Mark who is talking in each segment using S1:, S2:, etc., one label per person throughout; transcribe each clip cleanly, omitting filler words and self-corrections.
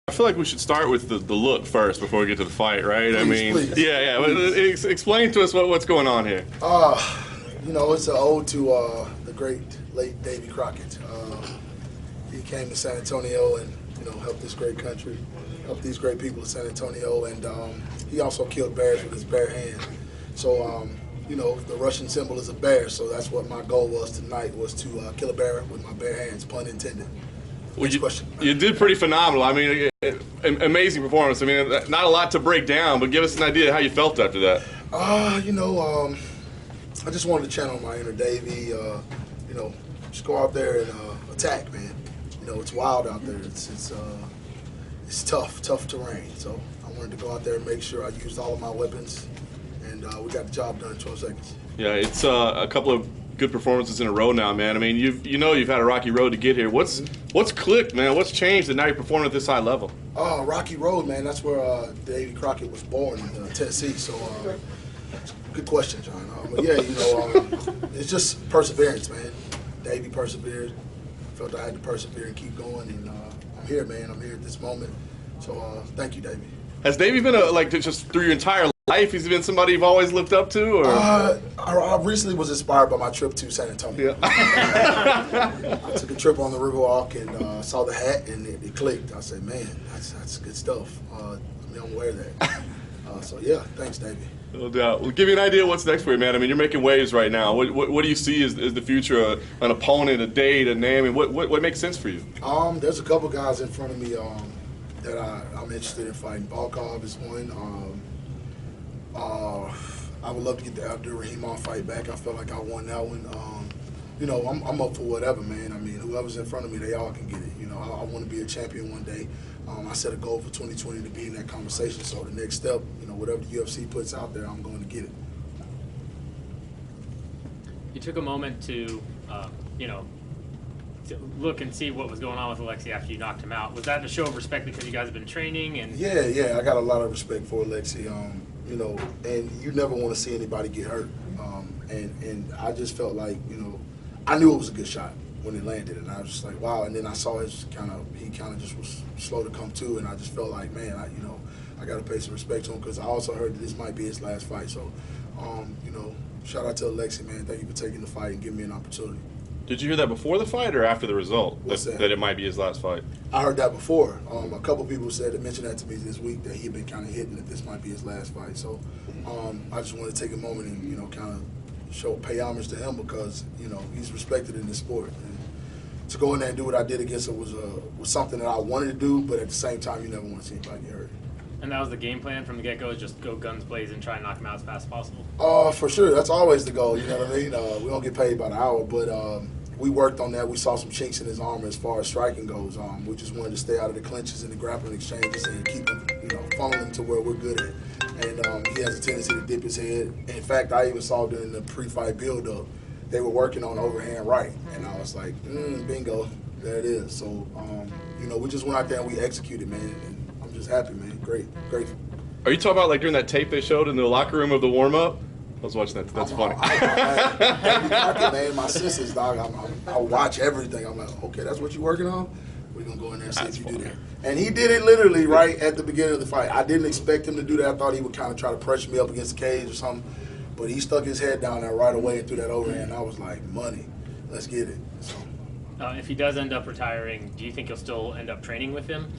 S1: I feel like we should start with the look first before we get to the fight, right?
S2: Please.
S1: Yeah. Explain to us what's going on here.
S2: It's an ode to the great late Davy Crockett. He came to San Antonio and helped this great country, helped these great people in San Antonio, and he also killed bears with his bare hand. So the Russian symbol is a bear, so that's what my goal was tonight, was to kill a bear with my bare hands, pun intended.
S1: Well, you did pretty phenomenal. I mean, amazing performance. I mean, not a lot to break down, but give us an idea of how you felt after that.
S2: I just wanted to channel my inner Davy. Just go out there and attack, man. It's wild out there. It's tough terrain. So I wanted to go out there and make sure I used all of my weapons, and we got the job done in 12 seconds.
S1: Yeah, it's a couple of good performances in a row now, man. I mean, you've had a rocky road to get here. What's clicked, man? What's changed that now you're performing at this high level?
S2: Rocky Road, man. That's where Davy Crockett was born in Tennessee. So, good question, John. It's just perseverance, man. Davy persevered. Felt I had to persevere and keep going, and I'm here, man. I'm here at this moment. So, thank you, Davy.
S1: Has Davy been just through your entire life? He's been somebody you've always looked up to, or?
S2: I recently was inspired by my trip to San Antonio. Yeah. I took a trip on the Riverwalk and saw the hat, and it clicked. I said, man, that's good stuff. I'm gonna wear that. So yeah, thanks, Davey.
S1: No doubt. Well, give me an idea of what's next for you, man. I mean, you're making waves right now. What do you see as the future? An opponent, a date, a name? And what makes sense for you?
S2: There's a couple guys in front of me that I'm interested in fighting. Volkov is one. I would love to get the Abdul-Rahimov fight back. I felt like I won that one. I'm up for whatever, man. I mean, whoever's in front of me, they all can get it. I want to be a champion one day. I set a goal for 2020 to be in that conversation. So the next step, whatever the UFC puts out there, I'm going to get it.
S3: You took a moment to look and see what was going on with Alexi after you knocked him out. Was that a show of respect because you guys have been training? And
S2: yeah, I got a lot of respect for Alexi. And you never want to see anybody get hurt. And I just felt like, I knew it was a good shot when it landed, and I was just like, wow. And then I saw he kind of just was slow to come to, and I just felt like, man, I got to pay some respect to him, because I also heard that this might be his last fight. So, shout out to Alexi, man. Thank you for taking the fight and giving me an opportunity.
S1: Did you hear that before the fight or after the result? That it might be his last fight?
S2: I heard that before. A couple people mentioned that to me this week, that he had been kind of hitting that this might be his last fight. So I just want to take a moment and kind of pay homage to him, because he's respected in this sport. And to go in there and do what I did against him was something that I wanted to do, but at the same time, you never want to see anybody get hurt.
S3: And that was the game plan from the get-go, is just go guns blazing and try and knock him out as fast as possible?
S2: For sure. That's always the goal, you know what I mean? We don't get paid by the hour, but we worked on that. We saw some chinks in his armor as far as striking goes. We just wanted to stay out of the clinches and the grappling exchanges and keep him, funnel him to where we're good at. And he has a tendency to dip his head. In fact, I even saw during the pre-fight build-up, they were working on overhand right. And I was like, bingo, there it is. So, we just went out there and we executed, man. And I'm just happy, man. Great.
S1: Are you talking about during that tape they showed in the locker room of the warm-up? I was watching that. That's funny.
S2: Davy Crockett, man, my sisters, dog. I watch everything. I'm like, okay, that's what you're working on? We're going to go in there and see if you do that. And he did it literally right at the beginning of the fight. I didn't expect him to do that. I thought he would kind of try to pressure me up against the cage or something. But he stuck his head down there right away and threw that overhand. I was like, money. Let's get it. So,
S3: if he does end up retiring, do you think you'll still end up training with him?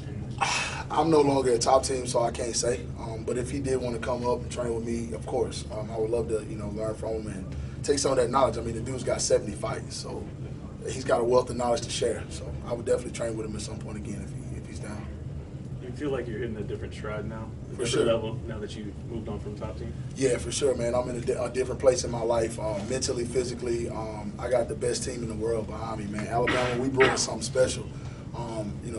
S2: I'm no longer a top team, so I can't say. But if he did want to come up and train with me, of course, I would love to, learn from him and take some of that knowledge. I mean, the dude's got 70 fights, so he's got a wealth of knowledge to share. So I would definitely train with him at some point again if he's down.
S4: Do you feel like you're hitting a different stride now?
S2: For sure.
S4: Level now that you moved on from top team?
S2: Yeah, for sure, man. I'm in a different place in my life, mentally, physically. I got the best team in the world behind me, man. Alabama, we brought something special.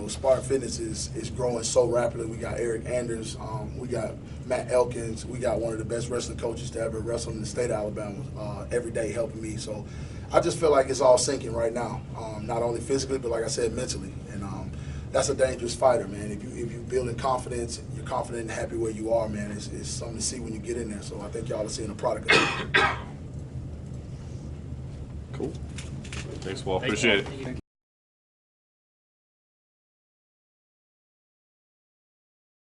S2: Spartan Fitness is growing so rapidly. We got Eric Anders, we got Matt Elkins, we got one of the best wrestling coaches to ever wrestle in the state of Alabama, every day helping me. So I just feel like it's all sinking right now, not only physically, but like I said, mentally. And that's a dangerous fighter, man. If you building confidence, you're confident and happy where you are, man, it's something to see when you get in there. So I think y'all are seeing a product of that.
S1: Cool. Thanks, Walt. Appreciate it.